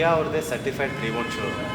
ಕಿಯಾ ಅವ್ರದ್ದೇ certified pre-owned showroom.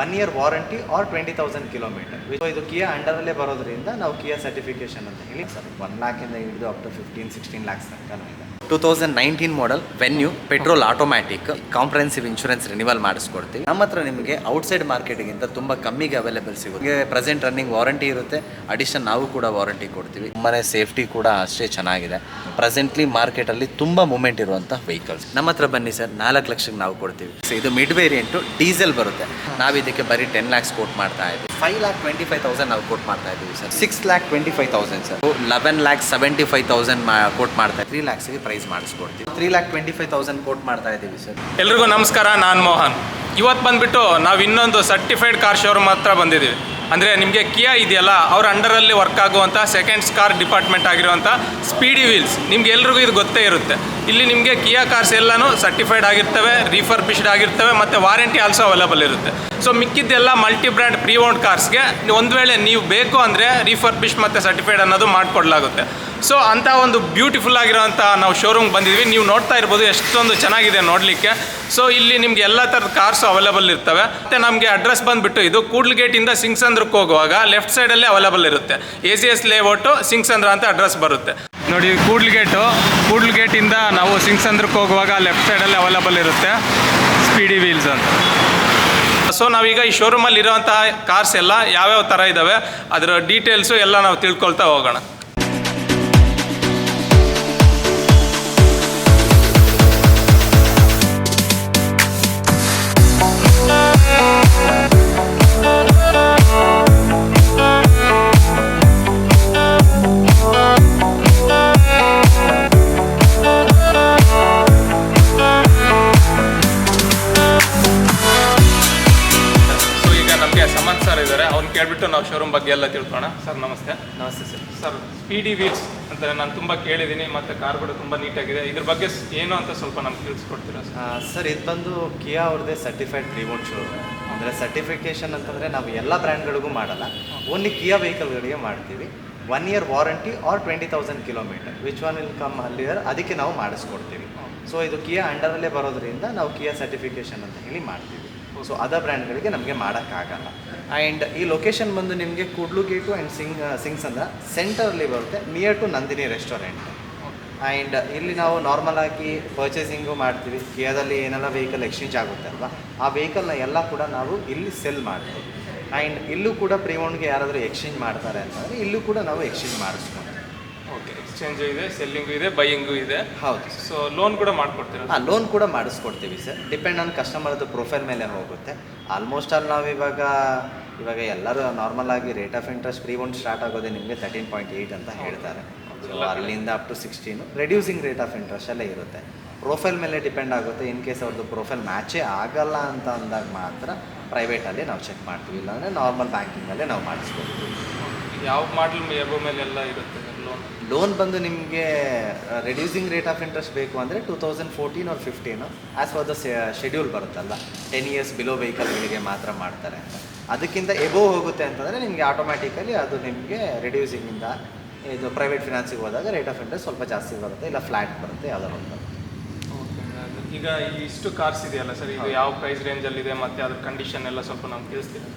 1 year warranty or 20,000 kilometre. So ಇದು Kia ಅಂಡರಲ್ಲೇ ಬರೋದ್ರಿಂದ ನಾವು ಕಿಯಾ ಸರ್ಟಿಫಿಕೇಶನ್ ಅಂತ ಹೇಳಿ ಸರ್ 1 lakhದಿಂದ ಹಿಡಿದು ಅಪ್ ಟು 15-16 lakhs ತನಕ ಇದೆ. 2019 model Venue petrol automatic comprehensive insurance renewal ಮಾಡಿಸ್ಕೊಡ್ತೀವಿ. ನಮ್ಮ ಹತ್ರ ನಿಮಗೆ ಔಟ್ಸೈಡ್ ಮಾರ್ಕೆಟ್ಗಿಂತ ತುಂಬ ಕಮ್ಮಿಗೆ ಅವೈಲೇಬಲ್ ಸಿಗುತ್ತೆ. ಪ್ರೆಸೆಂಟ್ ರನ್ನಿಂಗ್ ವಾರಂಟಿ ಇರುತ್ತೆ, ಅಡಿಷನ್ ನಾವು ಕೂಡ ವಾರಂಟಿ ಕೊಡ್ತೀವಿ. ಮನೆ ಸೇಫ್ಟಿ ಕೂಡ ಅಷ್ಟೇ ಚೆನ್ನಾಗಿದೆ. ಪ್ರೆಸೆಂಟ್ಲಿ ಮಾರ್ಕೆಟಲ್ಲಿ ತುಂಬ ಮೂವ್ಮೆಂಟ್ ಇರುವಂಥ ವೆಹಿಕಲ್ಸ್ ನಮ್ಮ ಹತ್ರ ಬನ್ನಿ ಸರ್. 4 ಲಕ್ಷಕ್ಕೆ ನಾವು ಕೊಡ್ತೀವಿ. ಸೊ ಇದು ಮಿಡ್ ವೇರಿಯಂಟು ಡೀಸೆಲ್ ಬರುತ್ತೆ. ನಾವು ಇದಕ್ಕೆ ಬರೀ 10 lakhs ಕೋಟ್ ಮಾಡ್ತಾ ಇದ್ದೀವಿ. 5,25,000 ನಾವು ಕೋಟ್ ಮಾಡ್ತಾ ಇದ್ದೀವಿ ಸರ್. 6,25,000 ಸರ್. 11,75,000 ಕೋಟ್ ಮಾಡ್ತಾ 3 lakhsಗೆ ಪ್ರೈಸ್ ಮಾಡಿಸ್ಕೊಡ್ತೀವಿ. 3,25,000 ಕೋಟ್ ಮಾಡ್ತಾ ಇದ್ದೀವಿ ಸರ್. ಎಲ್ರಿಗೂ ನಮಸ್ಕಾರ, ನಾನು ಮೋಹನ್. ಇವತ್ತು ಬಂದುಬಿಟ್ಟು ನಾವು ಇನ್ನೊಂದು ಸರ್ಟಿಫೈಡ್ ಕಾರ್ ಶೋರೂಮ್ ಹತ್ರ ಬಂದಿದ್ದೀವಿ. ಅಂದರೆ ನಿಮಗೆ ಕಿಯಾ ಇದೆಯಲ್ಲ, ಅವ್ರ ಅಂಡರಲ್ಲಿ ವರ್ಕ್ ಆಗುವಂಥ ಸೆಕೆಂಡ್ಸ್ ಕಾರ್ ಡಿಪಾರ್ಟ್ಮೆಂಟ್ ಆಗಿರುವಂಥ ಸ್ಪೀಡಿ ವೀಲ್ಸ್, ನಿಮ್ಗೆ ಎಲ್ರಿಗೂ ಇದು ಗೊತ್ತೇ ಇರುತ್ತೆ. ಇಲ್ಲಿ ನಿಮಗೆ ಕಿಯಾ ಕಾರ್ಸ್ ಎಲ್ಲನೂ ಸರ್ಟಿಫೈಡ್ ಆಗಿರ್ತವೆ, ರೀಫರ್ಬಿಶ್ಡ್ ಆಗಿರ್ತವೆ, ಮತ್ತು ವಾರಂಟಿ ಆಲ್ಸೋ ಅವೈಲೇಬಲ್ ಇರುತ್ತೆ. ಸೊ ಮಿಕ್ಕಿದ್ದೆಲ್ಲ ಮಲ್ಟಿ ಬ್ರ್ಯಾಂಡ್ ಪ್ರೀ-ಓನ್ಡ್ ಕಾರ್ಸ್ಗೆ ಒಂದು ವೇಳೆ ನೀವು ಬೇಕು ಅಂದರೆ ರೀಫರ್ಬಿಶ್ ಮತ್ತು ಸರ್ಟಿಫೈಡ್ ಅನ್ನೋದು ಮಾಡಿಕೊಡ್ಲಾಗುತ್ತೆ. ಸೊ ಅಂಥ ಒಂದು ಬ್ಯೂಟಿಫುಲ್ ಆಗಿರೋಂಥ ನಾವು ಶೋರೂಮ್ಗೆ ಬಂದಿದ್ವಿ. ನೀವು ನೋಡ್ತಾ ಇರ್ಬೋದು ಎಷ್ಟೊಂದು ಚೆನ್ನಾಗಿದೆ ನೋಡಲಿಕ್ಕೆ. ಸೊ ಇಲ್ಲಿ ನಿಮಗೆ ಎಲ್ಲ ಥರದ ಕಾರ್ಸು ಅವೈಲೇಬಲ್ ಇರ್ತವೆ. ಮತ್ತು ನಮಗೆ ಅಡ್ರೆಸ್ ಬಂದುಬಿಟ್ಟು ಇದು ಕೂಡ್ಲುಗೇಟಿಂದ ಸಿಂಗ್ಸಂದ್ರಕ್ಕೆ ಹೋಗುವಾಗ ಲೆಫ್ಟ್ ಸೈಡಲ್ಲೇ ಅವೈಲೇಬಲ್ ಇರುತ್ತೆ. ACS ಲೇಔಟು ಸಿಂಗ್ಸಂದ್ರ ಅಂತ ಅಡ್ರೆಸ್ ಬರುತ್ತೆ ನೋಡಿ. ಕೂಡ್ಲುಗೇಟಿಂದ ನಾವು ಸಿಂಗ್ಸಂದ್ರಕ್ಕೆ ಹೋಗುವಾಗ ಲೆಫ್ಟ್ ಸೈಡಲ್ಲೇ ಅವೈಲೇಬಲ್ ಇರುತ್ತೆ ಸ್ಪೀಡಿ ವೀಲ್ಸ್ ಅಂತ. ಸೊ ನಾವೀಗ ಈ ಶೋರೂಮಲ್ಲಿ ಇರೋವಂಥ ಕಾರ್ಸ್ ಎಲ್ಲ ಯಾವ್ಯಾವ ಥರ ಇದ್ದಾವೆ ಅದರ ಡೀಟೇಲ್ಸು ಎಲ್ಲ ನಾವು ತಿಳ್ಕೊಳ್ತಾ ಹೋಗೋಣ. ಸಮಂತ್ ಸರ್ ಇದ್ದಾರೆ, ಅವ್ನು ಕೇಳಿಬಿಟ್ಟು ನಾವು ಶೋರೂಮ್ ಬಗ್ಗೆ ಎಲ್ಲ ತಿಳ್ಕೊಳ್ಳೋಣ. ಸರ್ ನಮಸ್ತೆ. ನಮಸ್ತೆ ಸರ್. ಸರ್ ಸ್ಪೀಡಿ ವೀಲ್ಸ್ ಅಂತ ನಾನು ತುಂಬ ಕೇಳಿದ್ದೀನಿ, ಮತ್ತು ಕಾರ್ಗಳು ತುಂಬ ನೀಟಾಗಿದೆ. ಇದ್ರ ಬಗ್ಗೆ ಏನು ಅಂತ ಸ್ವಲ್ಪ ನಮ್ಗೆ ತಿಳಿಸ್ಕೊಡ್ತೀರಾ ಸರ್? ಸರ್ ಇದು ಬಂದು ಕಿಯಾ ಅವ್ರದ್ದೇ ಸರ್ಟಿಫೈಡ್ ಪ್ರೀ-ಓನ್ಡ್ ಶೋರೂಮ್. ಅಂದರೆ ಸರ್ಟಿಫಿಕೇಷನ್ ಅಂತಂದರೆ ನಾವು ಎಲ್ಲ ಬ್ರ್ಯಾಂಡ್ಗಳಿಗೂ ಮಾಡಲ್ಲ, ಓನ್ಲಿ ಕಿಯಾ ವೆಹಿಕಲ್ಗಳಿಗೆ ಮಾಡ್ತೀವಿ. 1 year warranty or 20,000 kilometre which one will come earlier, ಅದಕ್ಕೆ ನಾವು ಮಾಡಿಸ್ಕೊಡ್ತೀವಿ. ಸೊ ಇದು ಕಿಯಾ ಅಂಡರಲ್ಲೇ ಬರೋದ್ರಿಂದ ನಾವು ಕಿಯಾ ಸರ್ಟಿಫಿಕೇಷನ್ ಅಂತ ಹೇಳಿ ಮಾಡ್ತೀವಿ. ಸೊ ಅದರ್ ಬ್ರ್ಯಾಂಡ್ಗಳಿಗೆ ನಮಗೆ ಮಾಡೋಕ್ಕಾಗಲ್ಲ. ಆ್ಯಂಡ್ ಈ ಲೊಕೇಶನ್ ಬಂದು ನಿಮಗೆ ಕೂಡ್ಲುಗೇಟು ಆ್ಯಂಡ್ ಸಿಂಗ್ಸಂದ್ರ ಸೆಂಟರಲ್ಲಿ ಬರುತ್ತೆ, near to Nandini restaurant. And ಇಲ್ಲಿ ನಾವು ನಾರ್ಮಲ್ ಆಗಿ ಪರ್ಚೇಸಿಂಗು ಮಾಡ್ತೀವಿ. ಕಿಯಾದಲ್ಲಿ ಏನೆಲ್ಲ ವೆಹಿಕಲ್ ಎಕ್ಸ್ಚೇಂಜ್ ಆಗುತ್ತೆ ಅಲ್ವಾ, ಆ ವೆಹಿಕಲ್ನ ಎಲ್ಲ ಕೂಡ ನಾವು ಇಲ್ಲಿ ಸೆಲ್ ಮಾಡ್ತೀವಿ. ಆ್ಯಂಡ್ ಇಲ್ಲೂ ಕೂಡ ಪ್ರೀ-ಓನ್ಡ್ಗೆ ಯಾರಾದರೂ ಎಕ್ಸ್ಚೇಂಜ್ ಮಾಡ್ತಾರೆ ಅಂತಂದರೆ ಇಲ್ಲೂ ಕೂಡ ನಾವು ಎಕ್ಸ್ಚೇಂಜ್ ಮಾಡಿಸ್ಕೊತೀವಿ. ಓಕೆ, ಎಕ್ಸ್ಚೇಂಜು ಇದೆ, ಸೆಲ್ಲಿಂಗು ಇದೆ, ಬೈಯಿಂಗು ಇದೆ. ಹೌದು. ಸೊ ಲೋನ್ ಕೂಡ ಮಾಡ್ಕೊಡ್ತೀರಾ? ಹಾಂ, ಲೋನ್ ಕೂಡ ಮಾಡಿಸ್ಕೊಡ್ತೀವಿ ಸರ್. ಡಿಪೆಂಡ್ ಆನ್ ಕಸ್ಟಮರ್ದು ಪ್ರೊಫೈಲ್ ಮೇಲೆ ಹೋಗುತ್ತೆ. ಆಲ್ಮೋಸ್ಟ್ ಆಲ್ ನಾವು ಇವಾಗ ಎಲ್ಲರೂ ನಾರ್ಮಲ್ ಆಗಿ rate of interest pre-owned start ಆಗೋದೇ ನಿಮಗೆ 13.8 ಅಂತ ಹೇಳ್ತಾರೆ. ಸೊ ಅಲ್ಲಿಂದ up to 16 reducing rate of interest ಎಲ್ಲ ಇರುತ್ತೆ. ಪ್ರೊಫೈಲ್ ಮೇಲೆ ಡಿಪೆಂಡ್ ಆಗುತ್ತೆ. ಇನ್ ಕೇಸ್ ಅವ್ರದ್ದು ಪ್ರೊಫೈಲ್ ಮ್ಯಾಚೇ ಆಗಲ್ಲ ಅಂತ ಅಂದಾಗ ಮಾತ್ರ ಪ್ರೈವೇಟಲ್ಲಿ ನಾವು ಚೆಕ್ ಮಾಡ್ತೀವಿ, ಇಲ್ಲಾಂದರೆ ನಾರ್ಮಲ್ ಬ್ಯಾಂಕಿಂಗಲ್ಲೇ ನಾವು ಮಾಡಿಸ್ಕೊಡ್ತೀವಿ. ಯಾವ ಮಾಡಲ್ ಎಬೋ ಮೇಲೆಲ್ಲ ಇರುತ್ತೆ ಲೋನ್ ಬಂದು ನಿಮಗೆ ರೆಡ್ಯೂಸಿಂಗ್ ರೇಟ್ ಆಫ್ ಇಂಟ್ರೆಸ್ಟ್ ಬೇಕು ಅಂದರೆ 2014 or 15 as for the schedule ಬರುತ್ತಲ್ಲ, 10 years ಬಿಲೋ ವೆಹಿಕಲ್ಗಳಿಗೆ ಮಾತ್ರ ಮಾಡ್ತಾರೆ. ಅದಕ್ಕಿಂತ ಎಬೋ ಹೋಗುತ್ತೆ ಅಂತಂದರೆ ನಿಮಗೆ ಆಟೋಮ್ಯಾಟಿಕಲಿ ಅದು ನಿಮಗೆ ರೆಡ್ಯೂಸಿಂಗಿಂದ ಇದು ಪ್ರೈವೇಟ್ ಫಿನಾನ್ಸಿಗೆ ಹೋದಾಗ ರೇಟ್ ಆಫ್ ಇಂಟ್ರೆಸ್ಟ್ ಸ್ವಲ್ಪ ಜಾಸ್ತಿ ಬರುತ್ತೆ, ಇಲ್ಲ ಫ್ಲ್ಯಾಟ್ ಬರುತ್ತೆ, ಯಾವ್ದಾರು ಒಂದು ಬರುತ್ತೆ. ಈಗ ಇಷ್ಟು ಕಾರ್ಸ್ ಇದೆಯಲ್ಲ ಸರ್, ಇದು ಯಾವ ಪ್ರೈಸ್ ರೇಂಜಲ್ಲಿದೆ ಮತ್ತು ಅದ್ರ ಕಂಡೀಷನ್ ಎಲ್ಲ ಸ್ವಲ್ಪ ನಾವು ತಿಳಿಸ್ತೀವಿ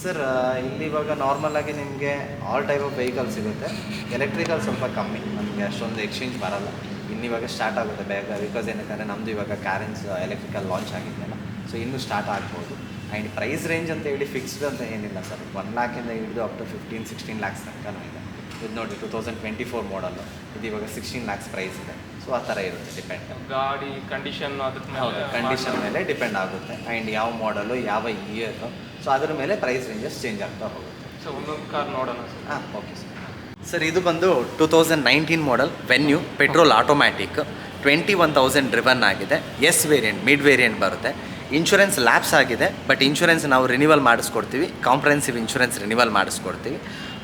ಸರ್. ಇಲ್ಲಿ ಇವಾಗ ನಾರ್ಮಲ್ ಆಗಿ ನಿಮಗೆ ಆಲ್ ಟೈಪ್ ಆಫ್ ವೆಹಿಕಲ್ ಸಿಗುತ್ತೆ. ಎಲೆಕ್ಟ್ರಿಕಲ್ ಸ್ವಲ್ಪ ಕಮ್ಮಿ, ನಮಗೆ ಅಷ್ಟೊಂದು ಎಕ್ಸ್ಚೇಂಜ್ ಬರಲ್ಲ. ಇನ್ನಿವಾಗ ಸ್ಟಾರ್ಟ್ ಆಗುತ್ತೆ ಬೇಗ, ಬಿಕಾಸ್ ಏನಕ್ಕಂದರೆ ನಮ್ಮದು ಇವಾಗ ಕ್ಯಾರೆನ್ಸ್ ಎಲೆಕ್ಟ್ರಿಕಲ್ ಲಾಂಚ್ ಆಗಿದೆಯಲ್ಲ, ಸೊ ಇನ್ನೂ ಸ್ಟಾರ್ಟ್ ಆಗ್ಬೋದು. ಆ್ಯಂಡ್ ಪ್ರೈಸ್ ರೇಂಜ್ ಅಂತ ಹೇಳಿ ಫಿಕ್ಸ್ಡ್ ಅಂತ ಏನಿಲ್ಲ ಸರ್. 1 lakhಯಿಂದ ಹಿಡಿದು ಅಪ್ ಟು 15-16 lakhs ತನಕ ಇದೆ. ಇದು ನೋಡಿ 2024 ಮಾಡಲು, ಇದು ಇವಾಗ 16 lakhs ಪ್ರೈಸ್ ಇದೆ. ಸೊ ಆ ಥರ ಇರುತ್ತೆ, ಡಿಪೆಂಡ್. ಗಾಡಿ ಕಂಡೀಷನ್ ಅದ್ರ ಹೌದು, ಕಂಡೀಷನ್ ಮೇಲೆ ಡಿಪೆಂಡ್ ಆಗುತ್ತೆ. ಆ್ಯಂಡ್ ಯಾವ ಮಾಡಲು, ಯಾವ ಇಯರು, ಸೊ ಅದ್ರ ಮೇಲೆ ಪ್ರೈಸ್ ರೇಂಜಸ್ ಚೇಂಜ್ ಆಗ್ತಾ ಹೋಗುತ್ತೆ. ಸೊ ಒಂದೊಂದು ಕಾರ್ ನೋಡೋಣ ಸರ್. ಹಾಂ, ಓಕೆ ಸರ್. ಸರ್ ಇದು ಬಂದು 2019 model Venue petrol automatic, 21,000 driven ಆಗಿದೆ. ಎಸ್ ವೇರಿಯಂಟ್, ಮಿಡ್ ವೇರಿಯಂಟ್ ಬರುತ್ತೆ. ಇನ್ಶೂರೆನ್ಸ್ ಲ್ಯಾಪ್ಸ್ ಆಗಿದೆ, ಬಟ್ ಇನ್ಶೂರೆನ್ಸ್ ನಾವು ರಿನಿವಲ್ ಮಾಡಿಸ್ಕೊಡ್ತೀವಿ. ಕಾಂಪ್ರಹೆನ್ಸಿವ್ ಇನ್ಶೂರೆನ್ಸ್ ರಿನಿವಲ್ ಮಾಡಿಸ್ಕೊಡ್ತೀವಿ.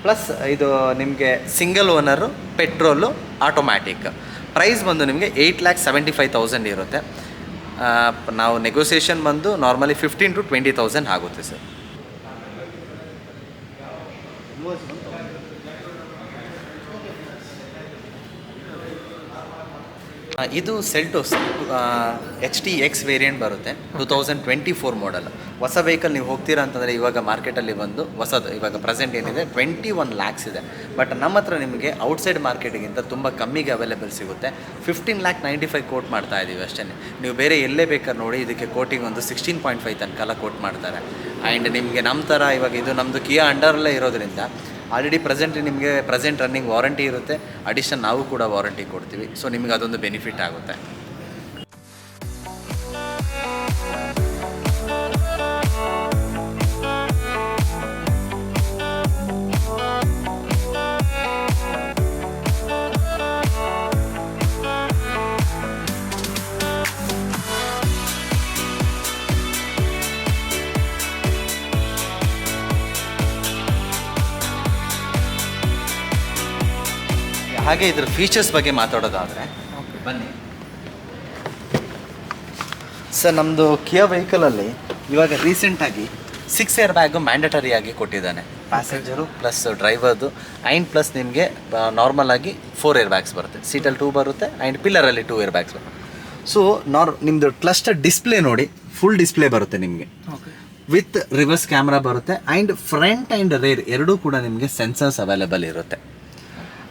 ಪ್ಲಸ್ ಇದು ನಿಮಗೆ single owner, petrol, automatic. Price ಬಂದು ನಿಮಗೆ 8,75,000 ಇರುತ್ತೆ. ನಾವು ನೆಗೋಸಿಯೇಷನ್ ಬಂದು ನಾರ್ಮಲಿ 15,000 to 20,000 ಆಗುತ್ತೆ ಸರ್. ಇದು ಸೆಲ್ಟೋಸ್ HTX ವೇರಿಯಂಟ್ ಬರುತ್ತೆ 2024 ಮಾಡಲ್. ಹೊಸ ವೆಹಿಕಲ್ ನೀವು ಹೋಗ್ತೀರಾ ಅಂತಂದರೆ ಇವಾಗ ಮಾರ್ಕೆಟಲ್ಲಿ ಬಂದು ಹೊಸದು ಇವಾಗ ಪ್ರೆಸೆಂಟ್ ಏನಿದೆ 21 lakhs ಇದೆ. ಬಟ್ ನಮ್ಮ ಹತ್ರ ನಿಮಗೆ ಔಟ್ಸೈಡ್ ಮಾರ್ಕೆಟಿಗಿಂತ ತುಂಬ ಕಮ್ಮಿಗೆ ಅವೈಲೇಬಲ್ ಸಿಗುತ್ತೆ. 15,95,000 ಕೋಟ್ ಮಾಡ್ತಾ ಇದ್ದೀವಿ ಅಷ್ಟೇ. ನೀವು ಬೇರೆ ಎಲ್ಲೇ ಬೇಕಾದ್ರೆ ನೋಡಿ ಇದಕ್ಕೆ ಕೋಟಿಂಗ್ ಒಂದು 16.5 ತನಕ ಕೋಟ್ ಮಾಡ್ತಾರೆ. ಆ್ಯಂಡ್ ನಿಮಗೆ ನಮ್ಮ ಥರ ಇವಾಗ ಇದು ನಮ್ಮದು ಕಿಯಾ ಅಂಡರಲ್ಲೇ ಇರೋದ್ರಿಂದ ಆಲ್ರೆಡಿ ನಿಮಗೆ ಪ್ರೆಸೆಂಟ್ ರನ್ನಿಂಗ್ ವಾರಂಟಿ ಇರುತ್ತೆ. ಅಡಿಷನ್ ನಾವು ಕೂಡ ವಾರಂಟಿ ಕೊಡ್ತೀವಿ. ಸೊ ನಿಮಗೆ ಅದೊಂದು ಬೆನಿಫಿಟ್ ಆಗುತ್ತೆ. ಹಾಗೆ ಇದ್ರ ಫೀಚರ್ಸ್ ಬಗ್ಗೆ ಮಾತಾಡೋದಾದರೆ ಬನ್ನಿ ಸರ್. ನಮ್ಮದು ಕಿಯಾ ವೆಹಿಕಲಲ್ಲಿ ಇವಾಗ ರೀಸೆಂಟಾಗಿ 6 ಏರ್ ಬ್ಯಾಗು ಮ್ಯಾಂಡಟರಿ ಆಗಿ ಕೊಟ್ಟಿದ್ದಾನೆ. ಪ್ಯಾಸೆಂಜರು ಪ್ಲಸ್ ಡ್ರೈವರ್ದು ಆ್ಯಂಡ್ ಪ್ಲಸ್ ನಿಮಗೆ ನಾರ್ಮಲ್ ಆಗಿ 4 ಏರ್ ಬ್ಯಾಗ್ಸ್ ಬರುತ್ತೆ. ಸೀಟಲ್ಲಿ 2 ಬರುತ್ತೆ ಆ್ಯಂಡ್ ಪಿಲ್ಲರಲ್ಲಿ 2 ಏರ್ ಬ್ಯಾಗ್ಸ್ ಬರುತ್ತೆ. ಸೊ ನಿಮ್ಮದು ಕ್ಲಸ್ಟರ್ ಡಿಸ್ಪ್ಲೇ ನೋಡಿ, ಫುಲ್ ಡಿಸ್ಪ್ಲೇ ಬರುತ್ತೆ ನಿಮಗೆ ವಿತ್ ರಿವರ್ಸ್ ಕ್ಯಾಮ್ರಾ ಬರುತ್ತೆ. ಆ್ಯಂಡ್ ಫ್ರಂಟ್ ಆ್ಯಂಡ್ ರೇರ್ ಎರಡೂ ಕೂಡ ನಿಮಗೆ ಸೆನ್ಸರ್ಸ್ ಅವೈಲೇಬಲ್ ಇರುತ್ತೆ.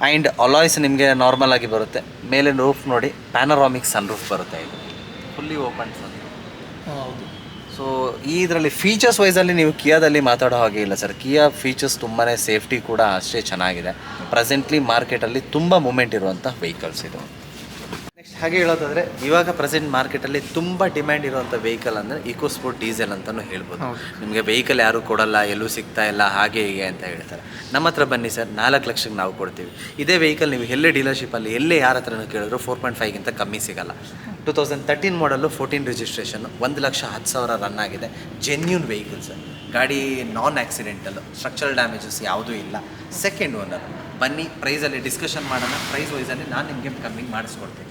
ಆ್ಯಂಡ್ ಅಲಾಯ್ಸ್ ನಿಮಗೆ ನಾರ್ಮಲ್ ಆಗಿ ಬರುತ್ತೆ. ಮೇಲೆ ರೂಫ್ ನೋಡಿ, ಪ್ಯಾನರಾಮಿಕ್ ಸನ್ ರೂಫ್ ಬರುತ್ತೆ. ಇದು ಫುಲ್ಲಿ ಓಪನ್ ಸನ್. ಹೌದು. ಸೊ ಇದರಲ್ಲಿ ಫೀಚರ್ಸ್ ವೈಸಲ್ಲಿ ನೀವು ಕಿಯಾದಲ್ಲಿ ಮಾತಾಡೋ ಹಾಗೆ ಇಲ್ಲ ಸರ್. ಕಿಯಾ ಫೀಚರ್ಸ್ ತುಂಬಾ ಸೇಫ್ಟಿ ಕೂಡ ಅಷ್ಟೇ ಚೆನ್ನಾಗಿದೆ. ಪ್ರೆಸೆಂಟ್ಲಿ ಮಾರ್ಕೆಟಲ್ಲಿ ತುಂಬ ಮೂಮೆಂಟ್ ಇರುವಂಥ ವೆಹಿಕಲ್ಸ್ ಇದು. ನೆಕ್ಸ್ಟ್ ಹಾಗೆ ಹೇಳೋದಾದರೆ ಇವಾಗ ಪ್ರೆಸೆಂಟ್ ಮಾರ್ಕೆಟಲ್ಲಿ ತುಂಬ ಡಿಮ್ಯಾಂಡ್ ಇರುವಂಥ ವೆಹಿಕಲ್ ಅಂದರೆ ಇಕೋ ಸ್ಪೋರ್ಟ್ ಡೀಸೆಲ್ ಅಂತಲೂ ಹೇಳ್ಬೋದು. ನಿಮಗೆ ವೆಹಿಕಲ್ ಯಾರೂ ಕೊಡಲ್ಲ, ಎಲ್ಲೂ ಸಿಗ್ತಾ ಇಲ್ಲ, ಹಾಗೆ ಹೀಗೆ ಅಂತ ಹೇಳ್ತಾರೆ. ನಮ್ಮ ಹತ್ರ ಬನ್ನಿ ಸರ್, 4 ಲಕ್ಷಕ್ಕೆ ನಾವು ಕೊಡ್ತೀವಿ. ಇದೇ ವೆಹಿಕಲ್ ನೀವು ಎಲ್ಲೇ ಡೀಲರ್ಶಿಪ್ಪಲ್ಲಿ ಎಲ್ಲೇ ಯಾರ ಹತ್ರನೂ ಕೇಳಿದ್ರು 4.5ಗಿಂತ ಕಮ್ಮಿ ಸಿಗಲ್ಲ. 2013 ಮಾಡಲು 14 ರಿಜಿಸ್ಟ್ರೇಷನ್, 1,10,000 ರನ್ ಆಗಿದೆ. Genuine vehicle sir. ಗಾಡಿ ನಾನ್ ಆಕ್ಸಿಡೆಂಟಲ್, ಸ್ಟ್ರಕ್ಚರಲ್ ಡ್ಯಾಮೇಜಸ್ ಯಾವುದೂ ಇಲ್ಲ. Second owner. ಬನ್ನಿ ಪ್ರೈಸಲ್ಲಿ ಡಿಸ್ಕಷನ್ ಮಾಡೋಣ. ಪ್ರೈಸ್ ವೈಸಲ್ಲಿ ನಾನು ನಿಮಗೆ ಕಮ್ಮಿ ಮಾಡಿಸ್ಕೊಡ್ತೀನಿ.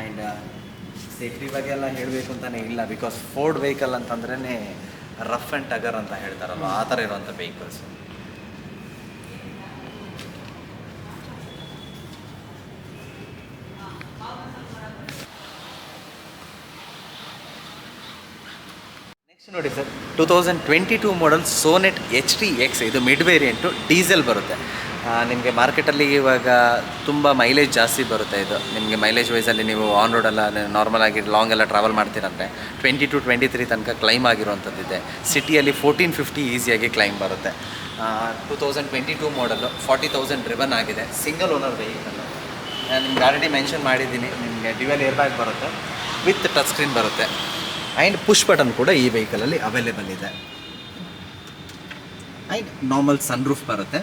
ಆ್ಯಂಡ್ ಸೇಫ್ಟಿ ಬಗ್ಗೆ ಎಲ್ಲ ಹೇಳಬೇಕು ಅಂತಲೇ ಇಲ್ಲ. ಬಿಕಾಸ್ ಫೋರ್ಡ್ ವೆಹಿಕಲ್ ಅಂತಂದ್ರೇ ರಫ್ ಆ್ಯಂಡ್ ಟಗರ್ ಅಂತ ಹೇಳ್ತಾರಲ್ವ, ಆ ಥರ ಇರುವಂಥ ವೆಹಿಕಲ್ಸ್. ನೆಕ್ಸ್ಟ್ ನೋಡಿ ಸರ್, 2022 ಮಾಡಲ್ ಸೋನೆಟ್ HTX. ಇದು ಮಿಡ್ ವೇರಿಯಂಟು, ಡೀಸೆಲ್ ಬರುತ್ತೆ. ನಿಮಗೆ ಮಾರ್ಕೆಟಲ್ಲಿ ಇವಾಗ ತುಂಬ ಮೈಲೇಜ್ ಜಾಸ್ತಿ ಬರುತ್ತೆ. ಇದು ನಿಮಗೆ ಮೈಲೇಜ್ ವೈಸಲ್ಲಿ ನೀವು ಆನ್ ರೋಡೆಲ್ಲ ನಾರ್ಮಲ್ ಆಗಿ ಲಾಂಗ್ ಎಲ್ಲ ಟ್ರಾವೆಲ್ ಮಾಡ್ತೀರಂದರೆ 22-23 ತನಕ ಕ್ಲೈಮ್ ಆಗಿರುವಂಥದ್ದಿದೆ. ಸಿಟಿಯಲ್ಲಿ 1450 ಈಸಿಯಾಗಿ ಕ್ಲೈಮ್ ಬರುತ್ತೆ. 2022 ಮಾಡಲು 40,000 ಡ್ರಿವನ್ ಆಗಿದೆ. Single owner vehicle. ನಾನು ನಿಮ್ಗೆ ಆಲ್ರೆಡಿ ಮೆನ್ಷನ್ ಮಾಡಿದ್ದೀನಿ. ನಿಮಗೆ ಡ್ಯುಯಲ್ ಏರ್ ಬ್ಯಾಗ್ ಬರುತ್ತೆ, ವಿತ್ ಟಚ್ ಸ್ಕ್ರೀನ್ ಬರುತ್ತೆ. ಆ್ಯಂಡ್ ಪುಷ್ ಬಟನ್ ಕೂಡ ಈ ವೆಹಿಕಲಲ್ಲಿ ಅವೈಲೇಬಲ್ ಇದೆ. ಆ್ಯಂಡ್ ನಾರ್ಮಲ್ ಸನ್ ರೂಫ್ ಬರುತ್ತೆ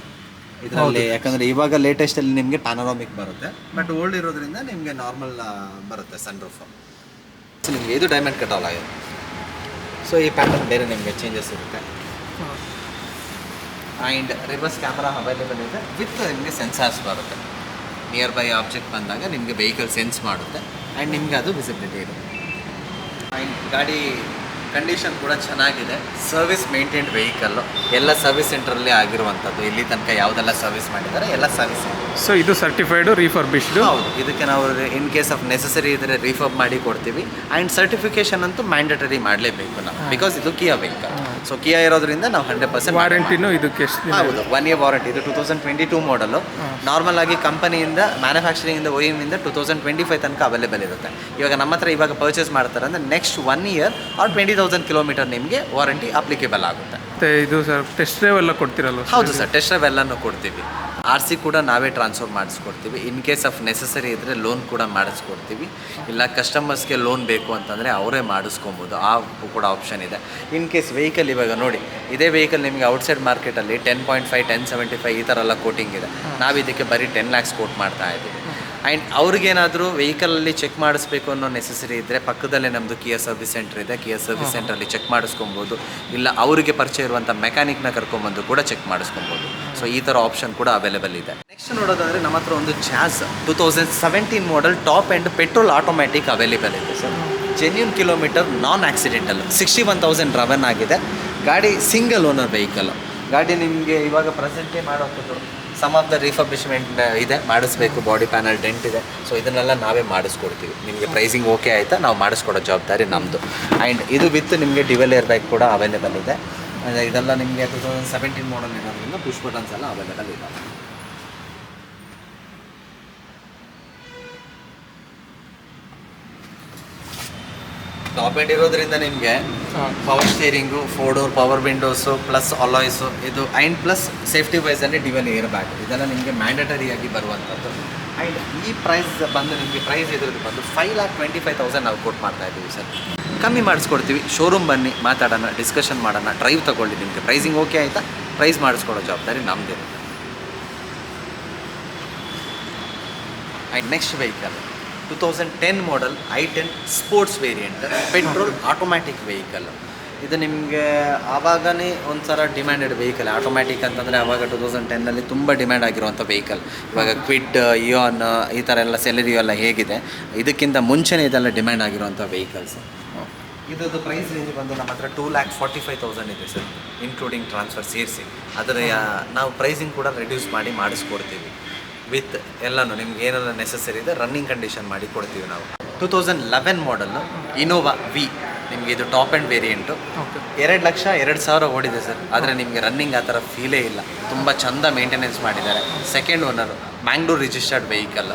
ಇದರಲ್ಲಿ. ಯಾಕಂದರೆ ಇವಾಗ ಲೇಟೆಸ್ಟಲ್ಲಿ ನಿಮಗೆ ಪ್ಯಾನರಾಮಿಕ್ ಬರುತ್ತೆ, ಬಟ್ ಓಲ್ಡ್ ಇರೋದ್ರಿಂದ ನಿಮಗೆ ನಾರ್ಮಲ್ ಬರುತ್ತೆ ಸನ್ ರೂಫ್. ಸೊ ನಿಮಗೆ ಇದು ಡೈಮಂಡ್ ಕಟ್ ಆಲ್ ಆಗಿದೆ. ಸೊ ಈ ಪ್ಯಾಟರ್ನ್ ಬೇರೆ ನಿಮಗೆ ಚೇಂಜಸ್ ಇರುತ್ತೆ. ಆ್ಯಂಡ್ ರಿವರ್ಸ್ ಕ್ಯಾಮ್ರಾ ಅವೈಲೇಬಲ್ ಇದೆ, ವಿತ್ ನಿಮಗೆ ಸೆನ್ಸಾರ್ಸ್ ಬರುತ್ತೆ. ನಿಯರ್ ಬೈ ಆಬ್ಜೆಕ್ಟ್ ಬಂದಾಗ ನಿಮಗೆ ವೆಹಿಕಲ್ ಸೆನ್ಸ್ ಮಾಡುತ್ತೆ ಆ್ಯಂಡ್ ನಿಮಗೆ ಅದು ವಿಸಿಬಿಲಿಟಿ ಇರುತ್ತೆ. ಆ್ಯಂಡ್ ಗಾಡಿ ಕಂಡೀಷನ್ ಕೂಡ ಚೆನ್ನಾಗಿದೆ. ಸರ್ವಿಸ್ ಮೇಂಟೈನ್ಡ್ ವೆಹಿಕಲ್ಲು, ಎಲ್ಲ ಸರ್ವಿಸ್ ಸೆಂಟ್ರಲ್ಲಿ ಆಗಿರುವಂಥದ್ದು. ಇಲ್ಲಿ ತನಕ ಯಾವುದೆಲ್ಲ ಸರ್ವಿಸ್ ಮಾಡಿದ್ದಾರೆ ಎಲ್ಲ ಸರ್ವಿಸ್. ಸೊ ಇದು ಸರ್ಟಿಫೈಡು ರಿಫರ್ಬಿಶ್ಡು. ಹೌದು, ಇದಕ್ಕೆ ನಾವು ಇನ್ ಕೇಸ್ ಆಫ್ ನೆಸಸರಿ ಇದ್ದರೆ ರಿಫರ್ಬ್ ಮಾಡಿ ಕೊಡ್ತೀವಿ. ಆ್ಯಂಡ್ ಸರ್ಟಿಫಿಕೇಷನ್ ಅಂತೂ ಮ್ಯಾಂಡಟರಿ ಮಾಡಲೇಬೇಕು ನಾವು, ಬಿಕಾಸ್ ಇದು ಕಿಯಾ ವೆಹಿಕಲ್. ಸೊ ಕಿಯಾ ಇರೋದ್ರಿಂದ ನಾವು 100% ವಾರಂಟಿನೂ ಇದಕ್ಕೆ ಹೌದು, 1 year ವಾರಂಟಿ. ಇದು 2022 ಮಾಡಲು. ನಾರ್ಮಲ್ ಆಗಿ ಕಂಪನಿಯಿಂದ ಮ್ಯಾನುಫ್ಯಾಕ್ಚರಿಂಗಿಂದ OEM-ಇಂದ 2025 ತನಕ ಅವೈಲೇಬಲ್ ಇರುತ್ತೆ. ಇವಾಗ ನಮ್ಮ ಹತ್ರ ಇವಾಗ ಪರ್ಚೇಸ್ ಮಾಡ್ತಾರೆ ಅಂದರೆ ನೆಕ್ಸ್ಟ್ 1 year ಆರ್ 20,000 ಕಿಲೋಮೀಟರ್ ನಿಮಗೆ ವಾರಂಟಿ ಅಪ್ಲಿಕೇಬಲ್ ಆಗುತ್ತೆ. ಮತ್ತು ಇದು ಸರ್ ಟೆಸ್ಟ್ ಡ್ರೈವ್ ಎಲ್ಲ ಕೊಡ್ತೀರಲ್ವ? ಹೌದು ಸರ್, ಟೆಸ್ಟ್ ಡ್ರೈವ್ ಎಲ್ಲನೂ ಕೊಡ್ತೀವಿ. RC ಕೂಡ ನಾವೇ ಟ್ರಾನ್ಸ್ಫರ್ ಮಾಡಿಸ್ಕೊಡ್ತೀವಿ. ಇನ್ ಕೇಸ್ ಆಫ್ ನೆಸಸರಿ ಇದ್ದರೆ ಲೋನ್ ಕೂಡ ಮಾಡಿಸ್ಕೊಡ್ತೀವಿ. ಇಲ್ಲ ಕಸ್ಟಮರ್ಸ್ಗೆ ಲೋನ್ ಬೇಕು ಅಂತಂದರೆ ಅವರೇ ಮಾಡಿಸ್ಕೊಬೋದು, ಆ ಕೂಡ ಆಪ್ಷನ್ ಇದೆ. ಇನ್ ಕೇಸ್ ವೆಹಿಕಲ್ ಇವಾಗ ನೋಡಿ, ಇದೇ ವೆಹಿಕಲ್ ನಿಮಗೆ ಔಟ್ಸೈಡ್ ಮಾರ್ಕೆಟಲ್ಲಿ 10.5, 10.75 ಈ ಥರ ಎಲ್ಲ ಕೋಟಿಂಗ್ ಇದೆ. ನಾವು ಇದಕ್ಕೆ ಬರೀ 10 lakhs ಕೋಟ್ ಮಾಡ್ತಾ ಇದ್ದೀವಿ. ಆ್ಯಂಡ್ ಅವ್ರಿಗೇನಾದರೂ ವೆಹಿಕಲಲ್ಲಿ ಚೆಕ್ ಮಾಡಿಸ್ಬೇಕು ಅನ್ನೋ ನೆಸಸರಿ ಇದ್ದರೆ ಪಕ್ಕದಲ್ಲೇ ನಮ್ಮದು ಕಿಯಾ ಸರ್ವಿಸ್ ಸೆಂಟರ್ ಇದೆ. ಕಿಯಾ ಸರ್ವಿಸ್ ಸೆಂಟ್ರಲ್ಲಿ ಚೆಕ್ ಮಾಡಿಸ್ಕೊಬೋದು. ಇಲ್ಲ ಅವರಿಗೆ ಪರಿಚಯ ಇರುವಂಥ ಮೆಕ್ಯಾನಿಕ್ನ ಕರ್ಕೊಂಬಂದು ಕೂಡ ಚೆಕ್ ಮಾಡಿಸ್ಕೊಬೋದು. ಸೊ ಈ ಥರ ಆಪ್ಷನ್ ಕೂಡ ಅವೈಲೇಬಲ್ ಇದೆ. ನೆಕ್ಸ್ಟ್ ನೋಡೋದಾದರೆ ನಮ್ಮ ಹತ್ರ ಒಂದು Jazz 2017 model top end petrol automatic available ಇದೆ sir. Genuine kilometre, non accidental, 61,000 run ಆಗಿದೆ. ಗಾಡಿ ಸಿಂಗಲ್ ಓನರ್ ವೆಹಿಕಲ್. ಗಾಡಿ ನಿಮಗೆ ಇವಾಗ ಪ್ರೆಸೆಂಟೇ ಮಾಡೋಂಥದ್ದು ಸಮ್ ಆಫ್ ದ ರಿಫರ್ಬಿಶ್ಮೆಂಟ್ ಇದೆ, ಮಾಡಿಸ್ಬೇಕು, ಬಾಡಿ ಪ್ಯಾನಲ್ ಡೆಂಟ್ ಇದೆ. ಸೊ ಇದನ್ನೆಲ್ಲ ನಾವೇ ಮಾಡಿಸ್ಕೊಡ್ತೀವಿ. ನಿಮಗೆ ಪ್ರೈಸಿಂಗ್ ಓಕೆ ಆಯಿತಾ ನಾವು ಮಾಡಿಸ್ಕೊಡೋ ಜವಾಬ್ದಾರಿ ನಮ್ಮದು. ಆ್ಯಂಡ್ ಇದು ವಿತ್ ನಿಮಗೆ ಡ್ಯುವೆಲ್ ಏರ್ ಬ್ಯಾಗ್ ಕೂಡ ಅವೈಲೇಬಲ್ ಇದೆ. ಇದೆಲ್ಲ ನಿಮಗೆ 2017 ಮಾಡಲ್ ಇರೋದ್ರಿಂದ ಪುಷ್ ಬಟನ್ಸ್ ಎಲ್ಲ ಅವೈಲೇಬಲ್ ಇದೆ. ಟಾಪ್ ಎಂಡ್ ಇರೋದ್ರಿಂದ ನಿಮಗೆ power steering, 4 door power windows plus alloys ಇದು ಆ್ಯಂಡ್ ಪ್ಲಸ್ ಸೇಫ್ಟಿ ವೈಸಲ್ಲಿ ಡ್ಯುವೆಲ್ ಏರ್ ಬ್ಯಾಗ್ ಇದೆಲ್ಲ ನಿಮಗೆ ಮ್ಯಾಂಡಟರಿಯಾಗಿ ಬರುವಂಥದ್ದು. ಆ್ಯಂಡ್ ಈ ಪ್ರೈಸ್ ಬಂದು ನಿಮಗೆ ಪ್ರೈಸ್ ಇದ್ರದ್ದು ಬಂದು 5,25,000 ನಾವು ಕೊಟ್ಟು ಮಾಡ್ತಾ ಇದ್ದೀವಿ ಸರ್. ಕಮ್ಮಿ ಮಾಡಿಸ್ಕೊಡ್ತೀವಿ. ಶೋರೂಮ್ ಬನ್ನಿ, ಮಾತಾಡೋಣ, ಡಿಸ್ಕಷನ್ ಮಾಡೋಣ, ಡ್ರೈವ್ ತೊಗೊಳ್ಳಿ. ನಿಮಗೆ ಪ್ರೈಸಿಂಗ್ ಓಕೆ ಆಯಿತಾ ಪ್ರೈಸ್ ಮಾಡಿಸ್ಕೊಡೋ ಜವಾಬ್ದಾರಿ ನಮ್ಮದಿರುತ್ತೆ. And next vehicle 2010 model i10 sports variant petrol automatic vehicle. ಇದು ನಿಮಗೆ ಆವಾಗನೇ ಒಂಥರ ಡಿಮ್ಯಾಂಡೆಡ್ ವೆಹಿಕಲ್. ಆಟೋಮ್ಯಾಟಿಕ್ ಅಂತಂದರೆ ಆವಾಗ 2010ನಲ್ಲಿ ತುಂಬ ಡಿಮ್ಯಾಂಡ್ ಆಗಿರುವಂಥ ವೆಹಿಕಲ್. ಇವಾಗ ಕ್ವಿಡ್, ಇಯಾನ್ ಈ ಥರ ಎಲ್ಲ ಸೆಲೆರಿಯೋ ಎಲ್ಲ ಹೇಗಿದೆ, ಇದಕ್ಕಿಂತ ಮುಂಚೆನೇ ಇದೆಲ್ಲ ಡಿಮ್ಯಾಂಡ್ ಆಗಿರುವಂಥ ವೆಹಿಕಲ್ಸ್. ಇದರದ್ದು ಪ್ರೈಸ್ ರೇಂಜ್ ಬಂದು ನಮ್ಮ ಹತ್ರ 2,45,000 ಇದೆ ಸರ್, ಇನ್ಕ್ಲೂಡಿಂಗ್ ಟ್ರಾನ್ಸ್ಫರ್ ಸೇರಿಸಿ. ಅದರ ನಾವು ಪ್ರೈಸಿಂಗ್ ಕೂಡ ರೆಡ್ಯೂಸ್ ಮಾಡಿ ಮಾಡಿಸ್ಕೊಡ್ತೀವಿ. ವಿತ್ ಎಲ್ಲನೂ ನಿಮ್ಗೆ ಏನೆಲ್ಲ ನೆಸಸರಿ ಇದೆ ರನ್ನಿಂಗ್ ಕಂಡೀಷನ್ ಮಾಡಿ ಕೊಡ್ತೀವಿ ನಾವು. 2011 ಮಾಡಲ್ಲು ಇನೋವಾ ವಿ, ನಿಮಗೆ ಇದು ಟಾಪ್ ಆ್ಯಂಡ್ ವೇರಿಯಂಟು. 2,02,000 ಓಡಿದೆ ಸರ್. ಆದರೆ ನಿಮಗೆ ರನ್ನಿಂಗ್ ಆ ಥರ ಫೀಲೇ ಇಲ್ಲ. ತುಂಬ ಚೆಂದ ಮೇಂಟೆನೆನ್ಸ್ ಮಾಡಿದ್ದಾರೆ. Second owner, Mangalore registered vehicle.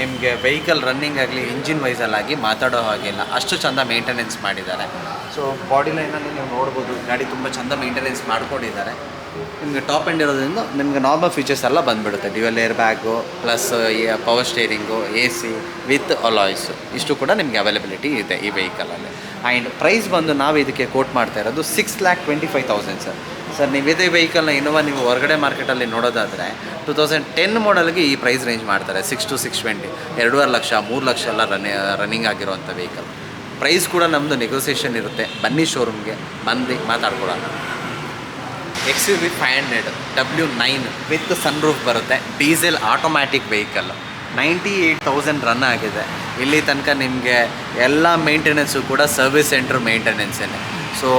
ನಿಮಗೆ ವೆಹಿಕಲ್ ರನ್ನಿಂಗ್ ಆಗಲಿ ಇಂಜಿನ್ ವೈಸಲ್ಲಾಗಿ ಮಾತಾಡೋ ಹಾಗಿಲ್ಲ, ಅಷ್ಟು ಚೆಂದ ಮೇಂಟೆನೆನ್ಸ್ ಮಾಡಿದ್ದಾರೆ. ಸೊ ಬಾಡಿ ಲೈನಲ್ಲಿ ನೀವು ನೋಡ್ಬೋದು, ಗಾಡಿ ತುಂಬ ಚೆಂದ ಮೇಂಟೆನೆನ್ಸ್ ಮಾಡ್ಕೊಂಡಿದ್ದಾರೆ. ನಿಮಗೆ ಟಾಪ್ ಎಂಡ್ ಇರೋದ್ರಿಂದ ನಿಮಗೆ ನಾರ್ಮಲ್ ಫೀಚರ್ಸ್ ಎಲ್ಲ ಬಂದುಬಿಡುತ್ತೆ. Dual air bag plus power steering, AC with alloys ಇಷ್ಟು ಕೂಡ ನಿಮಗೆ ಅವೈಲಬಿಲಿಟಿ ಇದೆ ಈ ವೆಹಿಕಲಲ್ಲಿ. ಆ್ಯಂಡ್ ಪ್ರೈಸ್ ಬಂದು ನಾವು ಇದಕ್ಕೆ ಕೋಟ್ ಮಾಡ್ತಾ ಇರೋದು 6,25,000 ಸರ್. ಸರ್ ನೀವು ಇದೇ ವೆಹಿಕಲ್ನ ಇನ್ನೋವಾ ನೀವು ಹೊರಗಡೆ ಮಾರ್ಕೆಟಲ್ಲಿ ನೋಡೋದಾದರೆ 2010 ಮಾಡಲ್ಗೆ ಈ ಪ್ರೈಸ್ ರೇಂಜ್ ಮಾಡ್ತಾರೆ 6 to 620, 2.5 ಲಕ್ಷ 3 ಲಕ್ಷ ಎಲ್ಲ ರನ್ನಿಂಗ್ ಆಗಿರುವಂಥ ವೆಹಿಕಲ್. ಪ್ರೈಸ್ ಕೂಡ ನಮ್ಮದು ನೆಗೋಸಿಯೇಷನ್ ಇರುತ್ತೆ. ಬನ್ನಿ ಶೋರೂಮ್ಗೆ, ಬಂದು ಮಾತಾಡ್ಕೊಡೋಣ. XUV 500 W9 ವಿತ್ ಸನ್ರೂಫ್ ಬರುತ್ತೆ. Diesel automatic vehicle. 98,000 ರನ್ ಆಗಿದೆ. ಇಲ್ಲಿ ತನಕ ನಿಮಗೆ ಎಲ್ಲ ಮೇಂಟೆನೆನ್ಸು ಕೂಡ ಸರ್ವಿಸ್ ಸೆಂಟ್ರ್ ಮೇಂಟೆನೆನ್ಸೇ. ಸೊ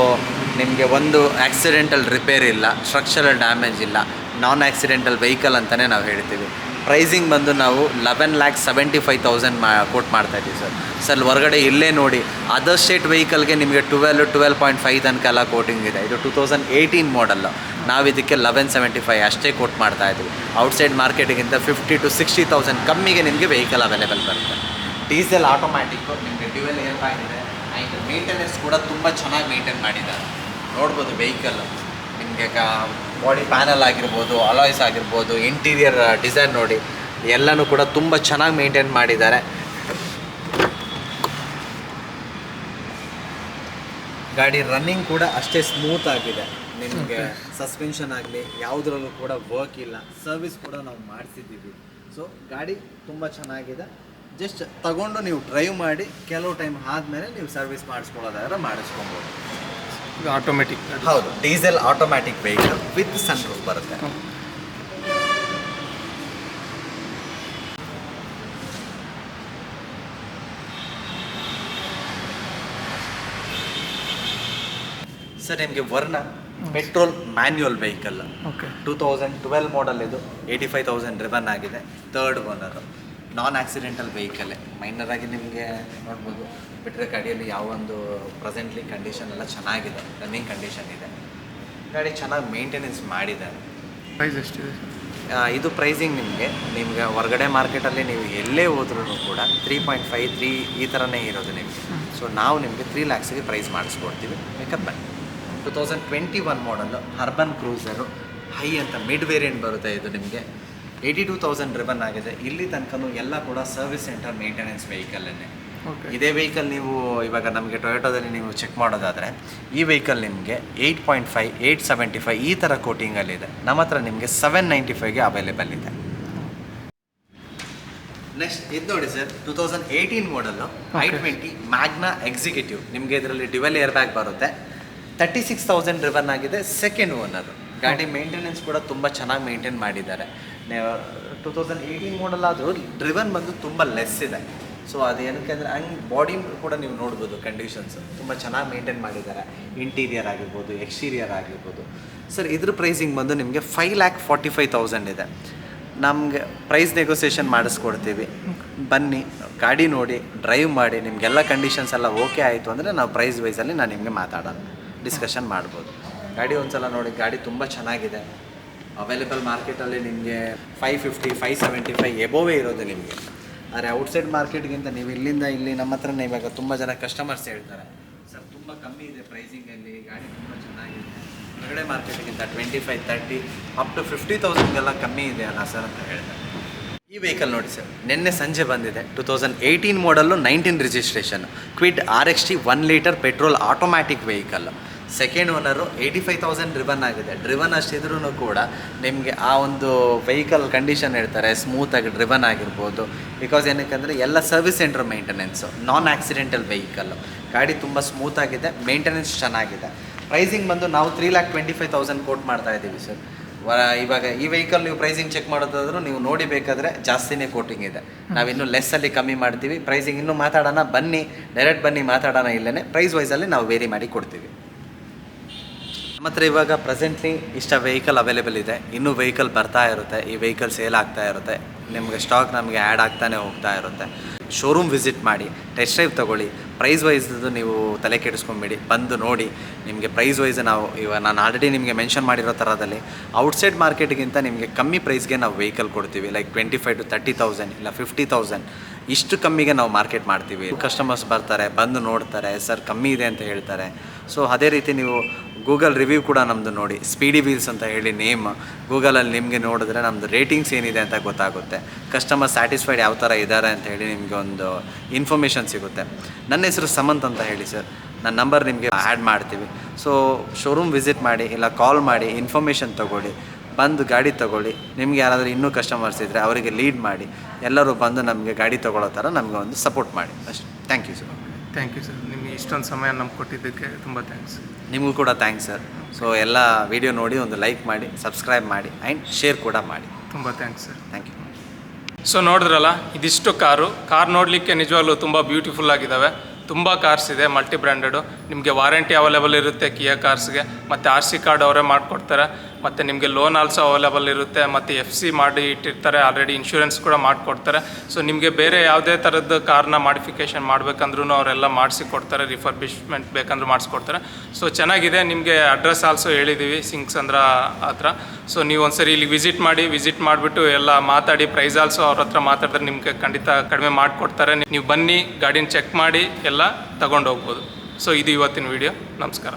ನಿಮಗೆ ಒಂದು ಆಕ್ಸಿಡೆಂಟಲ್ ರಿಪೇರ್ ಇಲ್ಲ, ಸ್ಟ್ರಕ್ಚರಲ್ ಡ್ಯಾಮೇಜ್ ಇಲ್ಲ, ನಾನ್ ಆಕ್ಸಿಡೆಂಟಲ್ ವೆಹಿಕಲ್ ಅಂತಲೇ ನಾವು ಹೇಳ್ತೀವಿ. ಪ್ರೈಸಿಂಗ್ ಬಂದು ನಾವು 11,75,000 ಕೋಟ್ ಮಾಡ್ತಾಯಿದ್ದೀವಿ ಸರ್. ಸರ್ ಹೊರಗಡೆ ಇಲ್ಲೇ ನೋಡಿ, ಅದರ್ ಸ್ಟೇಟ್ ವೆಹಿಕಲ್ಗೆ ನಿಮಗೆ 12.5 ತನಕ ಎಲ್ಲ ಕೋಟಿಂಗ್ ಇದೆ. ಇದು 2018 ಮಾಡಲ್ಲು. ನಾವು ಇದಕ್ಕೆ 1175 ಅಷ್ಟೇ ಕೋಟ್ ಮಾಡ್ತಾಯಿದ್ದೀವಿ. ಔಟ್ಸೈಡ್ ಮಾರ್ಕೆಟಿಗಿಂತ 50,000 to 60,000 ಕಮ್ಮಿಗೆ ನಿಮಗೆ ವೆಹಿಕಲ್ ಅವೈಲೇಬಲ್ ಬರುತ್ತೆ. ಡೀಸೆಲ್ ಆಟೋಮ್ಯಾಟಿಕ್ಕು, ನಿಮಗೆ ಡ್ಯುವೆಲ್ ಏರ್ ಬ್ಯಾಗ್ ಇದೆ. ಆ್ಯಂಡ್ ಮೇಂಟೆನೆನ್ಸ್ ಕೂಡ ತುಂಬ ಚೆನ್ನಾಗಿ ಮೇಂಟೈನ್ ಮಾಡಿದ್ದಾರೆ. ನೋಡ್ಬೋದು ವೆಹಿಕಲ್ ನಿಮಗೆ ಬಾಡಿ ಪ್ಯಾನಲ್ ಆಗಿರ್ಬೋದು, ಅಲಾಯ್ಸ್ ಆಗಿರ್ಬೋದು, ಇಂಟೀರಿಯರ್ ಡಿಸೈನ್ ನೋಡಿ ಎಲ್ಲನೂ ಕೂಡ ತುಂಬ ಚೆನ್ನಾಗಿ ಮೇಂಟೈನ್ ಮಾಡಿದ್ದಾರೆ. ಗಾಡಿ ರನ್ನಿಂಗ್ ಕೂಡ ಅಷ್ಟೇ ಸ್ಮೂತ್ ಆಗಿದೆ. ನಿಮಗೆ ಸಸ್ಪೆನ್ಷನ್ ಆಗಲಿ ಯಾವುದ್ರಲ್ಲೂ ಕೂಡ ವರ್ಕ್ ಇಲ್ಲ. ಸರ್ವಿಸ್ ಕೂಡ ನಾವು ಮಾಡಿಸಿದ್ದೀವಿ. ಸೊ ಗಾಡಿ ತುಂಬ ಚೆನ್ನಾಗಿದೆ. ಜಸ್ಟ್ ತಗೊಂಡು ನೀವು ಡ್ರೈವ್ ಮಾಡಿ ಕೆಲವು ಟೈಮ್ ಆದಮೇಲೆ ನೀವು ಸರ್ವಿಸ್ ಮಾಡಿಸ್ಕೊಳ್ಳೋದಾದ್ರೆ ಮಾಡಿಸ್ಕೊಬೋದು. ಇದು ಆಟೋಮೆಟಿಕ್. ಹೌದು, diesel automatic vehicle with sunroof ಬರುತ್ತೆ. ಸರ್ ನಿಮಗೆ ವರ್ಣ ಪೆಟ್ರೋಲ್ ಮ್ಯಾನ್ಯುವಲ್ ವೆಹಿಕಲ್. 2012 ಮಾಡಲ್. ಇದು 85,000 ರಿವನ್ ಆಗಿದೆ. 3rd owner. ನಾನ್ ಆಕ್ಸಿಡೆಂಟಲ್ ವೆಹಿಕಲ್ಲೇ. ಮೈನರಾಗಿ ನಿಮಗೆ ನೋಡ್ಬೋದು ಬಿಟ್ಟರೆ ಗಾಡಿಯಲ್ಲಿ ಯಾವೊಂದು ಪ್ರೆಸೆಂಟ್ಲಿ ಕಂಡೀಷನ್ ಎಲ್ಲ ಚೆನ್ನಾಗಿದೆ, ರನ್ನಿಂಗ್ ಕಂಡೀಷನ್ ಇದೆ. ಗಾಡಿ ಚೆನ್ನಾಗಿ ಮೇಂಟೆನೆನ್ಸ್ ಮಾಡಿದ್ದಾರೆ. ಪ್ರೈಸ್ ಎಷ್ಟಿದೆ? ಇದು ಪ್ರೈಸಿಂಗ್ ನಿಮಗೆ ಹೊರಗಡೆ ಮಾರ್ಕೆಟಲ್ಲಿ ನೀವು ಎಲ್ಲೇ ಹೋದ್ರೂ ಕೂಡ 3.5, 3 ಈ ಥರನೇ ಇರೋದು ನಿಮಗೆ. ಸೊ ನಾವು ನಿಮಗೆ 3 lakhsಗೆ ಪ್ರೈಸ್ ಮಾಡಿಸ್ಕೊಡ್ತೀವಿ. ಬೇಕಾದ್ರೆ ಬನ್ನಿ. 2021 ಮಾಡಲ್ಲು ಅರ್ಬನ್ ಕ್ರೂಸರು ಹೈ ಅಂತ ಮಿಡ್ ವೇರಿಯಂಟ್ ಬರುತ್ತೆ. ಇದು ನಿಮಗೆ 82,000 ರಿವನ್ ಆಗಿದೆ. ಇಲ್ಲಿ ತನಕನೂ ಎಲ್ಲ ಕೂಡ ಸರ್ವಿಸ್ ಸೆಂಟರ್ ಮೇಂಟೆನೆನ್ಸ್ ವೆಹಿಕಲ್ಲೇ. ಇದೇ ವೆಹಿಕಲ್ ನೀವು ಇವಾಗ ನಮಗೆ ಟೊಯೋಟೋದಲ್ಲಿ ನೀವು ಚೆಕ್ ಮಾಡೋದಾದರೆ ಈ ವೆಹಿಕಲ್ ನಿಮಗೆ 8.5, 875 ಈ ಥರ ಕೋಟಿಂಗಲ್ಲಿದೆ. ನಮ್ಮ ಹತ್ರ ನಿಮಗೆ 795ಗೆ ಅವೈಲೇಬಲ್ ಇದೆ. ನೆಕ್ಸ್ಟ್ ಇದು ನೋಡಿ ಸರ್, 2018 ಮಾಡಲ್ಲು i20 ಮ್ಯಾಗ್ನಾ ಎಕ್ಸಿಕ್ಯೂಟಿವ್. ನಿಮಗೆ ಇದರಲ್ಲಿ ಡ್ಯುವೆಲ್ ಏರ್ ಬ್ಯಾಗ್ ಬರುತ್ತೆ. 36,000 ರಿವನ್ ಆಗಿದೆ. 2nd owner. ಗಾಡಿ ಮೇಂಟೆನೆನ್ಸ್ ಕೂಡ ತುಂಬ ಚೆನ್ನಾಗಿ ಮೇಂಟೈನ್ ಮಾಡಿದ್ದಾರೆ. 2018 ಮಾಡಲ್ ಆದರೂ ಡ್ರಿವನ್ ಬಂದು ತುಂಬ ಲೆಸ್ ಇದೆ. ಸೊ ಅದು ಏನಕ್ಕೆ ಅಂದರೆ ಹಂಗೆ ಬಾಡಿ ಕೂಡ ನೀವು ನೋಡ್ಬೋದು ಕಂಡೀಷನ್ಸ್ ತುಂಬ ಚೆನ್ನಾಗಿ ಮೇಂಟೈನ್ ಮಾಡಿದ್ದಾರೆ. ಇಂಟೀರಿಯರ್ ಆಗಿರ್ಬೋದು, ಎಕ್ಸ್ಟೀರಿಯರ್ ಆಗಿರ್ಬೋದು. ಸರ್ ಇದ್ರ ಪ್ರೈಸಿಂಗ್ ಬಂದು ನಿಮಗೆ 5,45,000 ಇದೆ. ನಮಗೆ ಪ್ರೈಸ್ ನೆಗೋಸಿಯೇಷನ್ ಮಾಡಿಸ್ಕೊಡ್ತೀವಿ. ಬನ್ನಿ, ಗಾಡಿ ನೋಡಿ, ಡ್ರೈವ್ ಮಾಡಿ, ನಿಮಗೆಲ್ಲ ಕಂಡೀಷನ್ಸ್ ಎಲ್ಲ ಓಕೆ ಆಯಿತು ಅಂದರೆ ನಾವು ಪ್ರೈಸ್ ವೈಸಲ್ಲಿ ನಾನು ನಿಮಗೆ ಮಾತಾಡೋಣ, ಡಿಸ್ಕಷನ್ ಮಾಡ್ಬೋದು. ಗಾಡಿ ಒಂದು ಸಲ ನೋಡಿ, ಗಾಡಿ ತುಂಬ ಚೆನ್ನಾಗಿದೆ. ಅವೈಲೇಬಲ್ ಮಾರ್ಕೆಟಲ್ಲಿ ನಿಮಗೆ 550, 575 ಎಬೋವೇ ಇರೋದು ನಿಮಗೆ. ಆದರೆ ಔಟ್ಸೈಡ್ ಮಾರ್ಕೆಟ್ಗಿಂತ ನೀವು ಇಲ್ಲಿಂದ ಇಲ್ಲಿ ನಮ್ಮ ಹತ್ರನೇ ಇವಾಗ ತುಂಬ ಜನ ಕಸ್ಟಮರ್ಸ್ ಹೇಳ್ತಾರೆ, ಸರ್ ತುಂಬ ಕಮ್ಮಿ ಇದೆ ಪ್ರೈಸಿಂಗಲ್ಲಿ, ಗಾಡಿ ತುಂಬ ಚೆನ್ನಾಗಿದೆ, ಹೊರಗಡೆ ಮಾರ್ಕೆಟ್ಗಿಂತ 25, 30 ಅಪ್ ಟು 50,000ಗೆಲ್ಲ ಕಮ್ಮಿ ಇದೆ ಅಲ್ಲ ಸರ್ ಅಂತ ಹೇಳ್ತಾರೆ. ಈ ವೆಹಿಕಲ್ ನೋಡಿ ಸರ್, ನಿನ್ನೆ ಸಂಜೆ ಬಂದಿದೆ. 2018 ಮಾಡಲ್ಲು, 19 registration, Kwid RXT 1 litre petrol automatic vehicle. Second owner 85,000 driven ಆಗಿದೆ. ಡ್ರಿವನ್ ಅಷ್ಟಿದ್ರೂ ಕೂಡ ನಿಮಗೆ ಆ ಒಂದು ವೆಹಿಕಲ್ ಕಂಡೀಷನ್ ಹೇಳ್ತಾರೆ, ಸ್ಮೂತಾಗಿ ಡ್ರಿವನ್ ಆಗಿರ್ಬೋದು. ಬಿಕಾಸ್ ಏನಕ್ಕೆ ಎಲ್ಲ ಸರ್ವಿಸ್ ಸೆಂಟರ್ ಮೇಂಟೆನೆನ್ಸು, ನಾನ್ ಆಕ್ಸಿಡೆಂಟಲ್ ವೆಹಿಕಲ್ಲು. ಗಾಡಿ ತುಂಬ ಸ್ಮೂತಾಗಿದೆ, ಮೇಂಟೆನೆನ್ಸ್ ಚೆನ್ನಾಗಿದೆ. ಪ್ರೈಸಿಂಗ್ ಬಂದು ನಾವು 3,25,000 ಕೋಟ್ ಮಾಡ್ತಾ ಇದ್ದೀವಿ ಸರ್. ಇವಾಗ ಈ ವೆಹಿಕಲ್ ನೀವು ಪ್ರೈಸಿಂಗ್ ಚೆಕ್ ಮಾಡೋದಾದ್ರೂ ನೀವು ನೋಡಿ ಬೇಕಾದರೆ ಜಾಸ್ತಿನೇ ಕೋಟಿಂಗ್ ಇದೆ. ನಾವಿನ್ನೂ ಲೆಸ್ಸಲ್ಲಿ ಕಮ್ಮಿ ಮಾಡ್ತೀವಿ. ಪ್ರೈಸಿಂಗ್ ಇನ್ನೂ ಮಾತಾಡೋಣ, ಬನ್ನಿ, ಡೈರೆಕ್ಟ್ ಬನ್ನಿ ಮಾತಾಡೋಣ. ಇಲ್ಲೇ ಪ್ರೈಸ್ ವೈಸಲ್ಲಿ ನಾವು ವೇರಿ ಮಾಡಿ ಕೊಡ್ತೀವಿ. ನಮ್ಮ ಹತ್ರ ಇವಾಗ ಪ್ರೆಸೆಂಟ್ಲಿ ಇಷ್ಟ ವೆಹಿಕಲ್ ಅವೈಲೇಬಲ್ ಇದೆ. ಇನ್ನೂ ವೆಹಿಕಲ್ ಬರ್ತಾ ಇರುತ್ತೆ, ಈ ವೆಹಿಕಲ್ ಸೇಲ್ ಆಗ್ತಾ ಇರುತ್ತೆ, ನಿಮಗೆ ಸ್ಟಾಕ್ ನಮಗೆ ಆ್ಯಡ್ ಆಗ್ತಾನೆ ಹೋಗ್ತಾ ಇರುತ್ತೆ. ಶೋರೂಮ್ ವಿಸಿಟ್ ಮಾಡಿ, ಟೆಸ್ಟ್ ಡ್ರೈವ್ ತೊಗೊಳ್ಳಿ. ಪ್ರೈಸ್ ವೈಸ್ದು ನೀವು ತಲೆ ಕೆಡಿಸ್ಕೊಂಬೇಡಿ, ಬಂದು ನೋಡಿ. ನಿಮಗೆ ಪ್ರೈಸ್ ವೈಸ್ ಇವಾಗ ನಾನು ಆಲ್ರೆಡಿ ನಿಮಗೆ ಮೆನ್ಷನ್ ಮಾಡಿರೋ ಥರದಲ್ಲಿ ಔಟ್ಸೈಡ್ ಮಾರ್ಕೆಟ್ಗಿಂತ ನಿಮಗೆ ಕಮ್ಮಿ ಪ್ರೈಸ್ಗೆ ನಾವು ವೆಹಿಕಲ್ ಕೊಡ್ತೀವಿ. ಲೈಕ್ 25,000 to 30,000 ಇಲ್ಲ 50,000 ಇಷ್ಟು ಕಮ್ಮಿಗೆ ನಾವು ಮಾರ್ಕೆಟ್ ಮಾಡ್ತೀವಿ. ಕಸ್ಟಮರ್ಸ್ ಬರ್ತಾರೆ, ಬಂದು ನೋಡ್ತಾರೆ, ಸರ್ ಕಮ್ಮಿ ಇದೆ ಅಂತ ಹೇಳ್ತಾರೆ. ಸೊ ಅದೇ ರೀತಿ ನೀವು ಗೂಗಲ್ ರಿವ್ಯೂ ಕೂಡ ನಮ್ಮದು ನೋಡಿ, ಸ್ಪೀಡಿ ವೀಲ್ಸ್ ಅಂತ ಹೇಳಿ ನೇಮ್, ಗೂಗಲಲ್ಲಿ ನಿಮಗೆ ನೋಡಿದ್ರೆ ನಮ್ಮದು ರೇಟಿಂಗ್ಸ್ ಏನಿದೆ ಅಂತ ಗೊತ್ತಾಗುತ್ತೆ. ಕಸ್ಟಮರ್ ಸ್ಯಾಟಿಸ್ಫೈಡ್ ಯಾವ ಥರ ಇದ್ದಾರೆ ಅಂತ ಹೇಳಿ ನಿಮಗೆ ಒಂದು ಇನ್ಫಾರ್ಮೇಷನ್ ಸಿಗುತ್ತೆ. ನನ್ನ ಹೆಸರು ಸಮಂತ್ ಅಂತ ಹೇಳಿ ಸರ್, ನನ್ನ ನಂಬರ್ ನಿಮಗೆ ಆ್ಯಡ್ ಮಾಡ್ತೀವಿ. ಸೊ ಶೋರೂಮ್ ವಿಸಿಟ್ ಮಾಡಿ, ಇಲ್ಲ ಕಾಲ್ ಮಾಡಿ, ಇನ್ಫಾರ್ಮೇಷನ್ ತೊಗೊಳ್ಳಿ, ಬಂದು ಗಾಡಿ ತೊಗೊಳ್ಳಿ. ನಿಮಗೆ ಯಾರಾದರೂ ಇನ್ನೂ ಕಸ್ಟಮರ್ಸ್ ಇದ್ದರೆ ಅವರಿಗೆ ಲೀಡ್ ಮಾಡಿ, ಎಲ್ಲರೂ ಬಂದು ನಮಗೆ ಗಾಡಿ ತೊಗೊಳ್ಳೋ ಥರ ನಮಗೆ ಒಂದು ಸಪೋರ್ಟ್ ಮಾಡಿ ಅಷ್ಟೇ. Thank you sir. Thank you sir, ನಿಮಗೆ ಇಷ್ಟೊಂದು ಸಮಯ ನಮ್ಗೆ ಕೊಟ್ಟಿದ್ದಕ್ಕೆ ತುಂಬ ಥ್ಯಾಂಕ್ಸ್. ನಿಮಗೂ ಕೂಡ ಥ್ಯಾಂಕ್ಸ್ ಸರ್. ಸೊ ಎಲ್ಲ ವಿಡಿಯೋ ನೋಡಿ ಒಂದು ಲೈಕ್ ಮಾಡಿ, ಸಬ್ಸ್ಕ್ರೈಬ್ ಮಾಡಿ ಆ್ಯಂಡ್ ಶೇರ್ ಕೂಡ ಮಾಡಿ. ತುಂಬ thanks sir. Thank you. So ನೋಡಿದ್ರಲ್ಲ, ಇದಿಷ್ಟು ಕಾರ್ ನೋಡಲಿಕ್ಕೆ ನಿಜವಾಗ್ಲೂ ತುಂಬ ಬ್ಯೂಟಿಫುಲ್ ಆಗಿದ್ದಾವೆ. ತುಂಬ ಕಾರ್ಸ್ ಇದೆ, ಮಲ್ಟಿ ಬ್ರ್ಯಾಂಡೆಡು. ನಿಮಗೆ ವಾರಂಟಿ ಅವೈಲೇಬಲ್ ಇರುತ್ತೆ ಕಿಯಾ ಕಾರ್ಸ್ಗೆ, ಮತ್ತು RC ಕಾರ್ಡ್ ಅವರೇ ಮಾಡಿಕೊಡ್ತಾರೆ, ಮತ್ತು ನಿಮಗೆ ಲೋನ್ ಆಲ್ಸೋ ಅವೈಲೇಬಲ್ ಇರುತ್ತೆ, ಮತ್ತು FC ಮಾಡಿ ಇಟ್ಟಿರ್ತಾರೆ, ಆಲ್ರೆಡಿ ಇನ್ಶೂರೆನ್ಸ್ ಕೂಡ ಮಾಡಿಕೊಡ್ತಾರೆ. ಸೊ ನಿಮಗೆ ಬೇರೆ ಯಾವುದೇ ಥರದ್ದು ಕಾರ್ನ ಮಾಡಿಫಿಕೇಷನ್ ಮಾಡಬೇಕಂದ್ರೂ ಅವರೆಲ್ಲ ಮಾಡಿಸಿ ಕೊಡ್ತಾರೆ, ರಿಫರ್ಬಿಶ್ಮೆಂಟ್ ಬೇಕಂದ್ರೂ ಮಾಡಿಸ್ಕೊಡ್ತಾರೆ. ಸೊ ಚೆನ್ನಾಗಿದೆ. ನಿಮಗೆ ಅಡ್ರೆಸ್ ಆಲ್ಸೋ ಹೇಳಿದ್ದೀವಿ, ಸಿಂಗ್ಸಂದ್ರ ಹತ್ರ. ಸೊ ನೀವು ಒಂದ್ಸರಿ ಇಲ್ಲಿ ವಿಸಿಟ್ ಮಾಡಿಬಿಟ್ಟು ಎಲ್ಲ ಮಾತಾಡಿ, ಪ್ರೈಸ್ ಆಲ್ಸೋ ಅವ್ರ ಹತ್ರ ಮಾತಾಡಿದ್ರೆ ನಿಮಗೆ ಖಂಡಿತ ಕಡಿಮೆ ಮಾಡಿಕೊಡ್ತಾರೆ. ನೀವು ಬನ್ನಿ, ಗಾಡಿನ ಚೆಕ್ ಮಾಡಿ ಎಲ್ಲ ತಗೊಂಡು ಹೋಗ್ಬೋದು. ಸೊ ಇದು ಇವತ್ತಿನ ವಿಡಿಯೋ. ನಮಸ್ಕಾರ.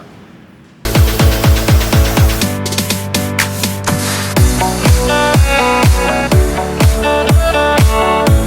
Oh,